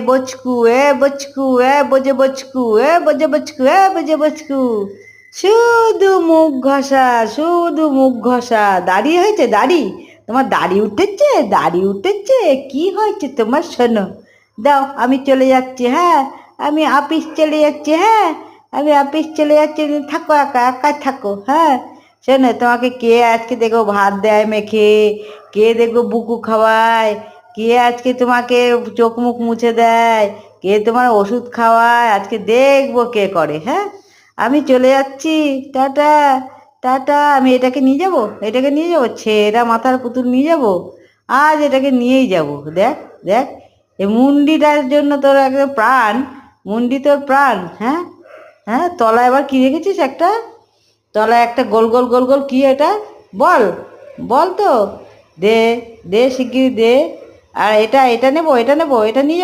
বচকু বচকু বোঝে বচকু বোঝে বচকু বোঝে বচকু। শুধু মুখ ঘষা, শুধু মুখ ঘষা। দাড়ি হয়েছে দাড়ি? তোমার দাড়ি উঠেছে? দাড়ি উঠেছে? কি হয়েছে তোমার? শোনো, দাও আমি চলে যাচ্ছি। হ্যাঁ, আমি অফিস চলে যাচ্ছি। হ্যাঁ, আমি অফিস চলে যাচ্ছি। থাকো, একা একা থাকো। হ্যাঁ, শোনো, তোমাকে কে আজকে দেখো ভাত দেয় মেখে, কে দেখো বুকু খাওয়ায়, কে আজকে তোমাকে চোখ মুখ মুছে দেয়, কে তোমার ওষুধ খাওয়ায়, আজকে দেখবো কে করে। হ্যাঁ, আমি চলে যাচ্ছি। Tata, tata. আমি এটাকে নিয়ে যাবো, এটাকে নিয়ে যাবো, ছেঁড়া মাথার পুতুল নিয়ে যাবো। আজ এটাকে নিয়েই যাবো। দেখ, দেখ, এই মুন্ডিটার জন্য তোর একদম প্রাণ। মুন্ডি তোর প্রাণ। হ্যাঁ, হ্যাঁ, তলায় আবার কি রেখেছিস একটা? তলায় একটা গোল গোল গোল গোল কি এটা? বল, বল তো। দে, দে শিগগিরি দে। আর এটা এটা নেবো, এটা নেবো, এটা নিয়ে